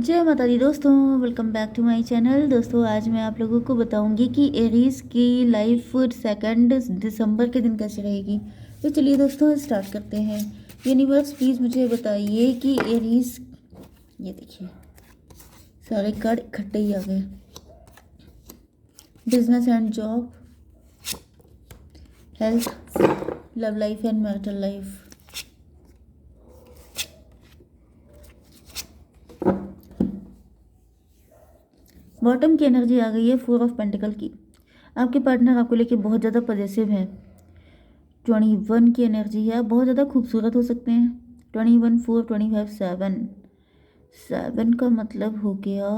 जय माता दी दोस्तों, welcome back to my channel. दोस्तों आज मैं आप लोगों को बताऊंगी कि एरीज की लाइफ 2 दिसंबर के दिन कैसे रहेगी। तो चलिए दोस्तों स्टार्ट करते हैं। यूनिवर्स प्लीज़ मुझे बताइए कि एरीज, ये देखिए सारे कार्ड इकट्ठे ही आ गए। Business and job, health, love life and marital life. Bottom की एनर्जी आ गई है 4 ऑफ पेंटिकल की। आपके पार्टनर आपको लेके बहुत ज़्यादा पॉजिटिव है। 21 की एनर्जी है, बहुत ज़्यादा खूबसूरत हो सकते हैं। 21, 4, 25, 7 का मतलब हो गया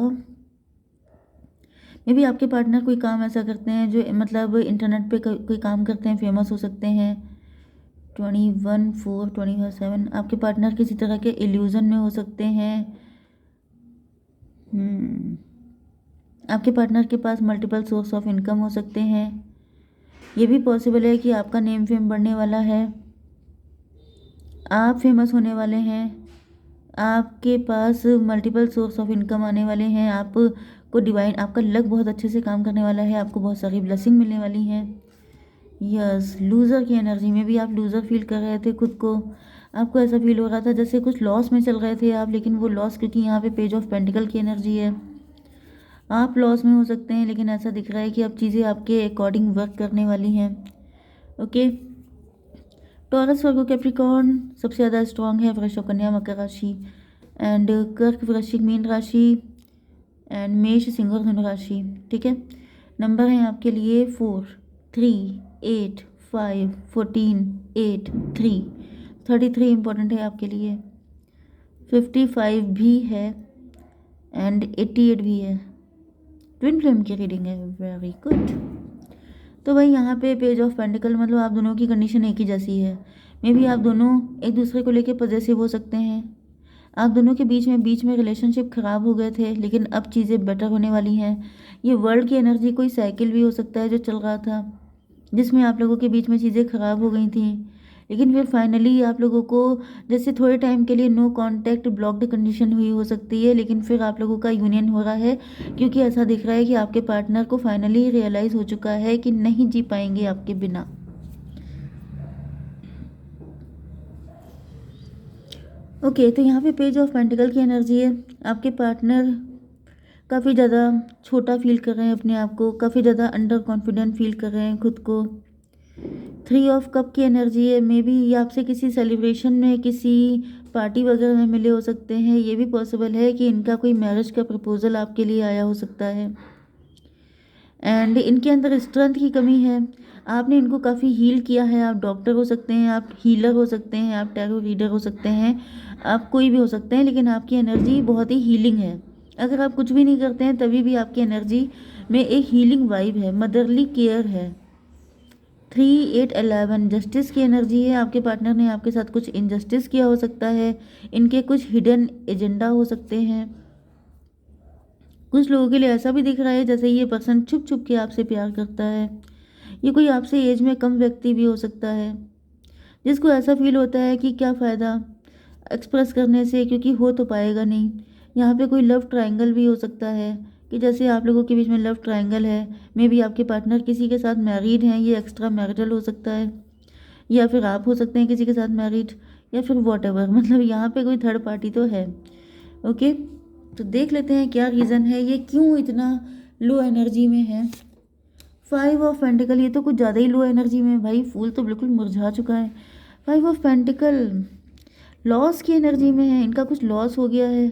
मे बी आपके पार्टनर कोई काम ऐसा करते हैं जो मतलब इंटरनेट पे कोई काम करते हैं, फेमस हो सकते हैं। 21, 4, 25, 7 आपके पार्टनर किसी तरह के इल्यूजन में हो सकते हैं। आपके पार्टनर के पास मल्टीपल सोर्स ऑफ इनकम हो सकते हैं। ये भी पॉसिबल है कि आपका नेम फेम बढ़ने वाला है, आप फेमस होने वाले हैं, आपके पास मल्टीपल सोर्स ऑफ इनकम आने वाले हैं, आपको डिवाइन, आपका लक बहुत अच्छे से काम करने वाला है, आपको बहुत सारी ब्लेसिंग मिलने वाली हैं। यस, लूज़र की एनर्जी में भी आप लूज़र फील कर रहे थे खुद को। आपको ऐसा फील हो रहा था जैसे कुछ लॉस में चल रहे थे आप, लेकिन वो लॉस, क्योंकि यहाँ पे पेज ऑफ पेंटिकल की एनर्जी है, आप लॉस में हो सकते हैं, लेकिन ऐसा दिख रहा है कि अब चीज़ें आपके अकॉर्डिंग वर्क करने वाली हैं। ओके, टॉरस, वर्गो, कैप्रिकॉर्न सबसे ज़्यादा स्ट्रॉन्ग है, वृषभ, कन्या, मकर राशि एंड कर्क, वृश्चिक, मीन राशि एंड मेष, सिंह और धनु राशि। ठीक है, नंबर है आपके लिए 4, 3, 8, 5, 14, 8, 3, 33 इंपॉर्टेंट है आपके लिए। 55 भी है एंड 88 भी है। ट्विन फ्लेम की रीडिंग है, वेरी गुड। तो भाई यहाँ पे पेज ऑफ पेंटिकल मतलब आप दोनों की कंडीशन एक ही जैसी है। मे बी आप दोनों एक दूसरे को लेके पॉजिटिव हो सकते हैं। आप दोनों के बीच में रिलेशनशिप ख़राब हो गए थे, लेकिन अब चीज़ें बेटर होने वाली हैं। ये वर्ल्ड की एनर्जी, कोई साइकिल भी हो सकता है जो चल रहा था, जिसमें आप लोगों के बीच में चीज़ें ख़राब हो गई थी, लेकिन फिर फाइनली आप लोगों को जैसे थोड़े टाइम के लिए नो कांटेक्ट, ब्लॉक्ड कंडीशन हुई हो सकती है, लेकिन फिर आप लोगों का यूनियन हो रहा है, क्योंकि ऐसा दिख रहा है कि आपके पार्टनर को फाइनली रियलाइज़ हो चुका है कि नहीं जी पाएंगे आपके बिना। ओके, तो यहाँ पे पेज ऑफ पेंटिकल की एनर्जी है। आपके पार्टनर काफ़ी ज़्यादा छोटा फील कर रहे हैं अपने आप को, काफ़ी ज़्यादा अंडर कॉन्फिडेंट फील कर रहे हैं खुद को। 3 ऑफ कप की एनर्जी है, मे बी ये आपसे किसी सेलिब्रेशन में, किसी पार्टी वगैरह में मिले हो सकते हैं। ये भी पॉसिबल है कि इनका कोई मैरिज का प्रपोजल आपके लिए आया हो सकता है एंड इनके अंदर स्ट्रेंथ की कमी है। आपने इनको काफ़ी हील किया है। आप डॉक्टर हो सकते हैं, आप हीलर हो सकते हैं, आप टैरो रीडर हो सकते हैं, आप कोई भी हो सकते हैं, लेकिन आपकी एनर्जी बहुत ही हीलिंग है। अगर आप कुछ भी नहीं करते हैं तभी भी आपकी एनर्जी में एक हीलिंग वाइब है, मदरली केयर है। 3, 8, 11 जस्टिस की एनर्जी है। आपके पार्टनर ने आपके साथ कुछ इनजस्टिस किया हो सकता है, इनके कुछ हिडन एजेंडा हो सकते हैं। कुछ लोगों के लिए ऐसा भी दिख रहा है जैसे ये पर्सन छुप छुप के आपसे प्यार करता है। ये कोई आपसे एज में कम व्यक्ति भी हो सकता है, जिसको ऐसा फील होता है कि क्या फ़ायदा एक्सप्रेस करने से, क्योंकि हो तो पाएगा नहीं। यहाँ पे कोई लव ट्रायंगल भी हो सकता है कि जैसे आप लोगों के बीच में लव ट्रायंगल है, मे बी आपके पार्टनर किसी के साथ मैरिड हैं, ये एक्स्ट्रा मैरिटल हो सकता है, या फिर आप हो सकते हैं किसी के साथ मैरिड, या फिर वॉटएवर, मतलब यहाँ पे कोई थर्ड पार्टी तो है। ओके, तो देख लेते हैं क्या रीज़न है, ये क्यों इतना लो एनर्जी में है। 5 ऑफ पेंटिकल, ये तो कुछ ज़्यादा ही लो एनर्जी में है भाई, फूल तो बिल्कुल मुरझा चुका है। 5 ऑफ पेंटिकल लॉस की एनर्जी में है, इनका कुछ लॉस हो गया है।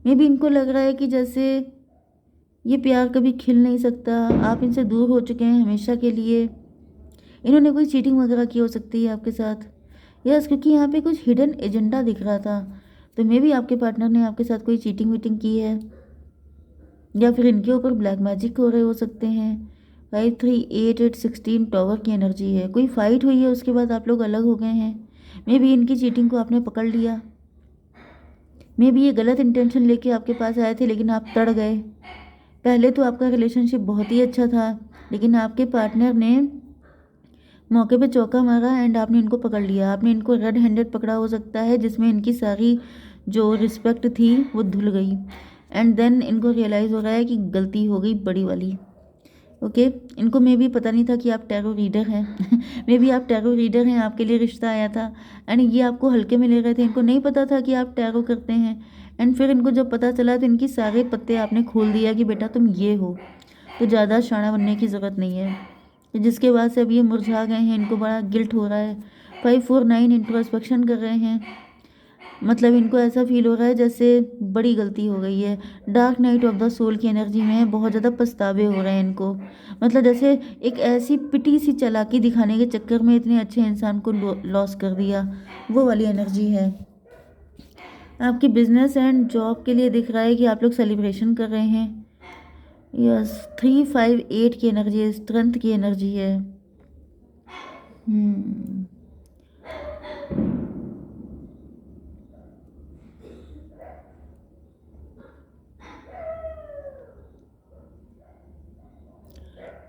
मे बी इनको लग रहा है कि जैसे ये प्यार कभी खिल नहीं सकता, आप इनसे दूर हो चुके हैं हमेशा के लिए। इन्होंने कोई चीटिंग वगैरह की हो सकती है आपके साथ। यस, क्योंकि यहाँ पे कुछ हिडन एजेंडा दिख रहा था, तो मे बी आपके पार्टनर ने आपके साथ कोई चीटिंग वीटिंग की है, या फिर इनके ऊपर ब्लैक मैजिक हो रहे हो सकते हैं। 5, 3, 8, 8, 16 टॉवर की एनर्जी है। कोई फाइट हुई है, उसके बाद आप लोग अलग हो गए हैं। मे बी इनकी चीटिंग को आपने पकड़ लिया। मे बी ये गलत इंटेंशन लेके आपके पास आए थे, लेकिन आप तड़ गए। पहले तो आपका रिलेशनशिप बहुत ही अच्छा था, लेकिन आपके पार्टनर ने मौके पे चौका मारा एंड आपने इनको पकड़ लिया। आपने इनको रेड हैंडेड पकड़ा हो सकता है, जिसमें इनकी सारी जो रिस्पेक्ट थी वो धुल गई। एंड देन इनको रियलाइज़ हो रहा है कि गलती हो गई बड़ी वाली। ओके, इनको मे भी पता नहीं था कि आप टैरो रीडर हैं। मे बी आप टैरो रीडर हैं, आपके लिए रिश्ता आया था एंड ये आपको हल्के में ले रहे थे। इनको नहीं पता था कि आप टैरो करते हैं एंड फिर इनको जब पता चला तो इनकी सारे पत्ते आपने खोल दिया कि बेटा तुम ये हो, तो ज़्यादा शाना बनने की ज़रूरत नहीं है। जिसके बाद से अब ये मुरझा गए हैं, इनको बड़ा गिल्ट हो रहा है। 549 इंट्रोस्पेक्शन कर रहे हैं, मतलब इनको ऐसा फील हो रहा है जैसे बड़ी गलती हो गई है। Dark night of the soul की एनर्जी में है, बहुत ज़्यादा पछतावे हो रहे हैं इनको, मतलब जैसे एक ऐसी पिटी सी चालाकी दिखाने के चक्कर में इतने अच्छे इंसान को लॉस कर दिया, वो वाली एनर्जी है। आपकी बिजनेस एंड जॉब के लिए दिख रहा है कि आप लोग सेलिब्रेशन कर रहे हैं। यस, 358 की एनर्जी है, स्ट्रेंथ की एनर्जी है।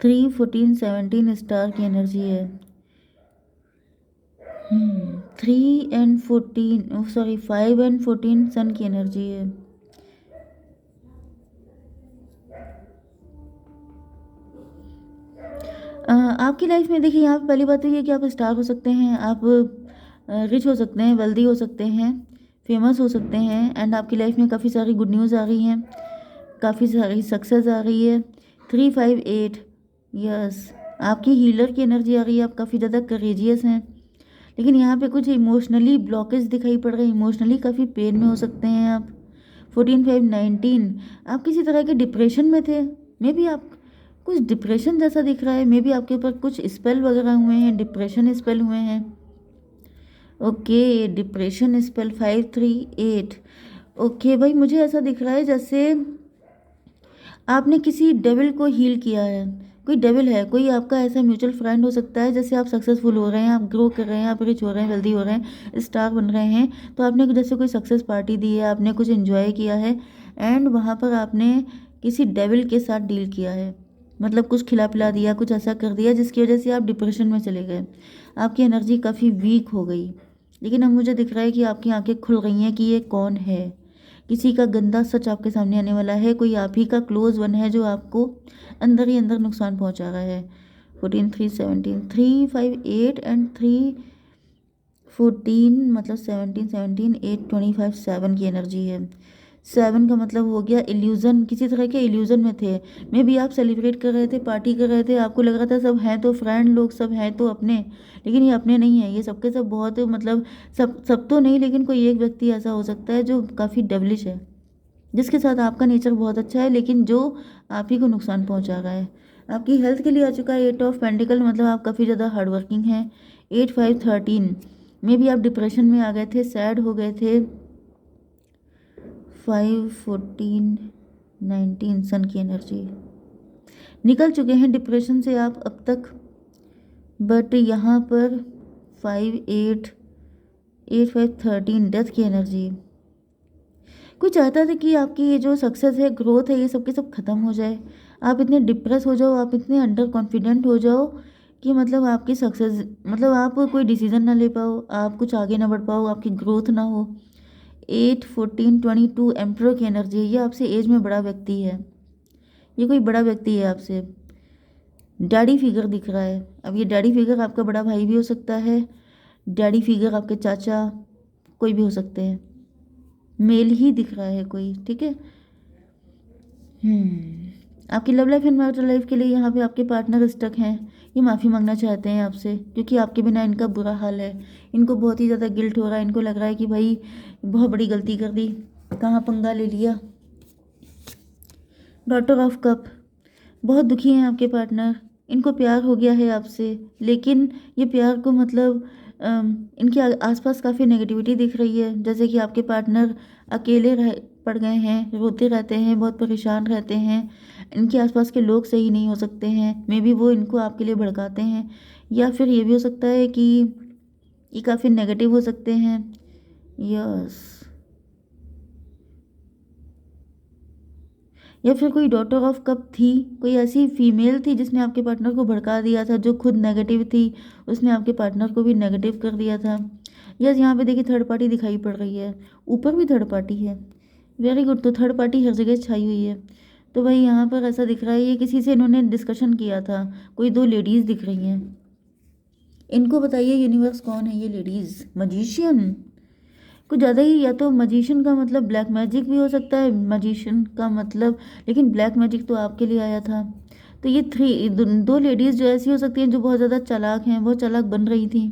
3 14 17 स्टार की एनर्जी है। 3 and 14 सॉरी 5 and 14 सन की एनर्जी है। आपकी लाइफ में देखिए, यहाँ पे पहली बात तो ये कि आप स्टार हो सकते हैं, आप रिच हो सकते हैं, वेल्दी हो सकते हैं, फेमस हो सकते हैं एंड आपकी लाइफ में काफ़ी सारी गुड न्यूज़ आ रही हैं, काफ़ी सारी सक्सेस आ रही है। 358, यस, आपकी हीलर की एनर्जी आ रही है, आप काफ़ी ज़्यादा करेजियस हैं, लेकिन यहाँ पे कुछ इमोशनली ब्लॉकेज दिखाई पड़ रहे हैं, इमोशनली काफ़ी पेन में हो सकते हैं आप। 14 5 19, आप किसी तरह के डिप्रेशन में थे, मे बी आप कुछ डिप्रेशन जैसा दिख रहा है, मे बी आपके ऊपर कुछ स्पेल वगैरह हुए हैं, डिप्रेशन स्पेल हुए हैं। Okay, depression spell 538। ओके भाई, मुझे ऐसा दिख रहा है जैसे आपने किसी डेविल को हील किया है। कोई डेविल है, कोई आपका ऐसा म्यूचुअल फ्रेंड हो सकता है। जैसे आप सक्सेसफुल हो रहे हैं, आप ग्रो कर रहे हैं, आप रिच हो रहे हैं, वेल्दी हो रहे हैं, स्टार बन रहे हैं, तो आपने जैसे कोई सक्सेस पार्टी दी है, आपने कुछ एंजॉय किया है एंड वहाँ पर आपने किसी डेविल के साथ डील किया है, मतलब कुछ खिला पिला दिया, कुछ ऐसा कर दिया जिसकी वजह से आप डिप्रेशन में चले गए, आपकी एनर्जी काफ़ी वीक हो गई। लेकिन अब मुझे दिख रहा है कि आपकी आंखें खुल गई हैं कि ये कौन है। किसी का गंदा सच आपके सामने आने वाला है, कोई आप ही का क्लोज वन है जो आपको अंदर ही अंदर नुकसान पहुंचा रहा है। 14 3 17 358 एंड 3 14, मतलब 17 8 25 7 की एनर्जी है। 7 का मतलब हो गया इल्यूज़न, किसी तरह के इल्यूज़न में थे। मे बी आप सेलिब्रेट कर रहे थे, पार्टी कर रहे थे, आपको लग रहा था सब हैं तो फ्रेंड लोग, सब हैं तो अपने, लेकिन ये अपने नहीं है, ये सबके सब बहुत, मतलब सब तो नहीं, लेकिन कोई एक व्यक्ति ऐसा हो सकता है जो काफ़ी डेवलिश है, जिसके साथ आपका नेचर बहुत अच्छा है, लेकिन जो आप ही को नुकसान पहुंचा रहा है। आपकी हेल्थ के लिए आ चुका है 8 ऑफ पेंटिकल, मतलब आप काफ़ी ज़्यादा हार्ड वर्किंग हैं। 8 5 13, मे बी आप डिप्रेशन में आ गए थे, सैड हो गए थे। 5 14 19 सन की एनर्जी, निकल चुके हैं डिप्रेशन से आप अब तक, बट यहाँ पर 5 8 8 5 13 डेथ की एनर्जी। कोई चाहता था कि आपकी ये जो सक्सेस है, ग्रोथ है, ये सब के सब खत्म हो जाए, आप इतने डिप्रेस हो जाओ, आप इतने अंडर कॉन्फिडेंट हो जाओ कि मतलब आपकी सक्सेस, मतलब आप कोई डिसीजन ना ले पाओ, आप कुछ आगे ना बढ़ पाओ, आपकी ग्रोथ ना हो। 8 14 22 एम्परर की एनर्जी है, ये आपसे एज में बड़ा व्यक्ति है, ये कोई बड़ा व्यक्ति है आपसे, डैडी फिगर दिख रहा है। अब ये डैडी फिगर आपका बड़ा भाई भी हो सकता है, डैडी फिगर आपके चाचा, कोई भी हो सकते हैं, मेल ही दिख रहा है कोई, ठीक है। आपकी love life and marital life के लिए यहाँ पे आपके पार्टनर स्टक हैं, ये माफ़ी मांगना चाहते हैं आपसे, क्योंकि आपके बिना इनका बुरा हाल है, इनको बहुत ही ज़्यादा गिल्ट हो रहा है, इनको लग रहा है कि भाई बहुत बड़ी गलती कर दी, कहाँ पंगा ले लिया। डॉटर ऑफ कप, बहुत दुखी हैं आपके पार्टनर, इनको प्यार हो गया है आपसे, लेकिन ये प्यार को मतलब इनके आसपास काफ़ी नेगेटिविटी दिख रही है, जैसे कि आपके पार्टनर अकेले रह पड़ गए हैं, रोते रहते हैं, बहुत परेशान रहते हैं, इनके आसपास के लोग सही नहीं हो सकते हैं, मे बी वो इनको आपके लिए भड़काते हैं, या फिर ये भी हो सकता है कि ये काफ़ी नेगेटिव हो सकते हैं। यस, या फिर कोई डॉटर ऑफ कप थी, कोई ऐसी फीमेल थी जिसने आपके पार्टनर को भड़का दिया था, जो खुद नेगेटिव थी, उसने आपके पार्टनर को भी नेगेटिव कर दिया था। यस, यहाँ पे देखिए थर्ड पार्टी दिखाई पड़ रही है, ऊपर भी थर्ड पार्टी है। वेरी गुड, तो थर्ड पार्टी हर जगह छाई हुई है। तो भाई यहाँ पर ऐसा दिख रहा है ये किसी से इन्होंने डिस्कशन किया था, कोई दो लेडीज़ दिख रही हैं। इनको बताइए यूनिवर्स कौन है ये लेडीज़? मजिशियन। कुछ ज़्यादा ही, या तो मजिशियन का मतलब ब्लैक मैजिक भी हो सकता है, मजिशियन का मतलब, लेकिन ब्लैक मैजिक तो आपके लिए आया था। तो ये दो लेडीज़ जो ऐसी हो सकती हैं जो बहुत ज़्यादा चालाक हैं, बहुत चालाक बन रही थी।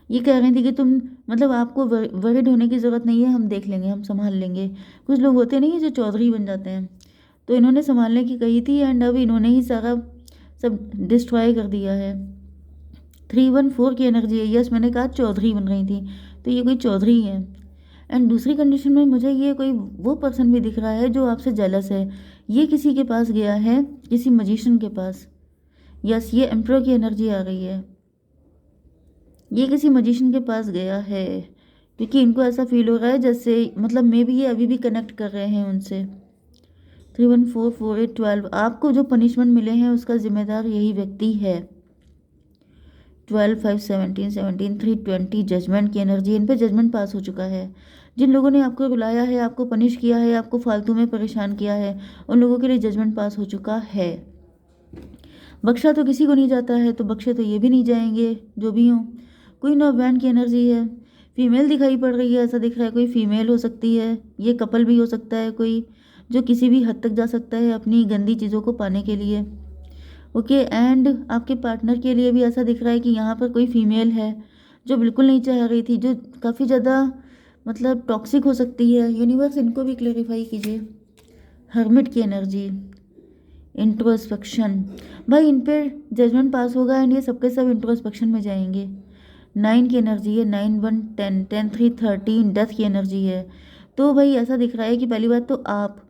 ये कह रही थी कि तुम, मतलब आपको वरिड होने की ज़रूरत नहीं है, हम देख लेंगे, हम संभाल लेंगे। कुछ लोग होते नहीं जो चौधरी बन जाते हैं, तो इन्होंने संभालने की कही थी एंड अब इन्होंने ही सारा सब डिस्ट्रॉय कर दिया है। 314 की एनर्जी है। यस, मैंने कहा चौधरी बन रही थी, तो ये कोई चौधरी है। एंड दूसरी कंडीशन में मुझे ये कोई वो पर्सन भी दिख रहा है जो आपसे जेलस है। ये किसी के पास गया है, किसी मजिशियन के पास। यस, ये एम्परर की एनर्जी आ रही है। ये किसी मजिशियन के पास गया है क्योंकि इनको ऐसा फील हो रहा है जैसे, मतलब मे भी ये अभी भी कनेक्ट कर रहे हैं उनसे। 3144812, आपको जो पनिशमेंट मिले हैं उसका जिम्मेदार यही व्यक्ति है। 12 5 17 17 320 जजमेंट की एनर्जी, इन पे जजमेंट पास हो चुका है। जिन लोगों ने आपको रुलाया है, आपको पनिश किया है, आपको फालतू में परेशान किया है, उन लोगों के लिए जजमेंट पास हो चुका है। बख्शा तो किसी को नहीं जाता है, तो बख्शे तो ये भी नहीं जाएंगे जो भी हों। क्वीन ऑफ वैंड की एनर्जी है, फीमेल दिखाई पड़ रही है, ऐसा दिख रहा है कोई फीमेल हो सकती है, ये कपल भी हो सकता है कोई, जो किसी भी हद तक जा सकता है अपनी गंदी चीज़ों को पाने के लिए। ओके, एंड आपके पार्टनर के लिए भी ऐसा दिख रहा है कि यहाँ पर कोई फीमेल है जो बिल्कुल नहीं चाह रही थी, जो काफ़ी ज़्यादा मतलब टॉक्सिक हो सकती है। यूनिवर्स इनको भी क्लेरिफाई कीजिए। हर्मिट की एनर्जी, इंट्रोस्पेक्शन, भाई इन पर जजमेंट पास होगा एंड ये सबके सब इंट्रोस्पेक्शन में जाएंगे। 9 की एनर्जी है, 9 1 10 10 3 13, डेथ की एनर्जी है। तो भाई ऐसा दिख रहा है कि पहली बात तो आप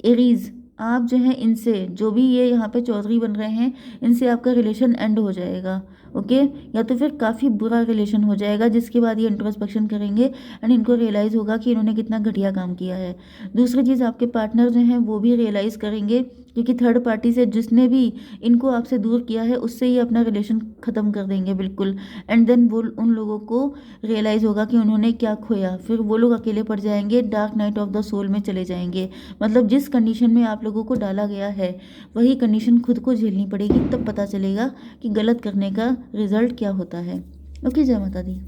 एरीज, आप जो हैं इनसे, जो भी ये यहाँ पे चौधरी बन रहे हैं, इनसे आपका रिलेशन एंड हो जाएगा। ओके, या तो फिर काफ़ी बुरा रिलेशन हो जाएगा, जिसके बाद ये इंट्रोस्पेक्शन करेंगे एंड इनको रियलाइज़ होगा कि इन्होंने कितना घटिया काम किया है। दूसरी चीज़, आपके पार्टनर जो हैं वो भी रियलाइज़ करेंगे, क्योंकि थर्ड पार्टी से जिसने भी इनको आपसे दूर किया है उससे ही अपना रिलेशन ख़त्म कर देंगे बिल्कुल। एंड देन वो, उन लोगों को रियलाइज़ होगा कि उन्होंने क्या खोया, फिर वो लोग अकेले पड़ जाएंगे, dark night of the soul में चले जाएंगे। मतलब जिस कंडीशन में आप लोगों को डाला गया है वही कंडीशन खुद को झेलनी पड़ेगी, तब पता चलेगा कि गलत करने का रिजल्ट क्या होता है। ओके, जय माता दी।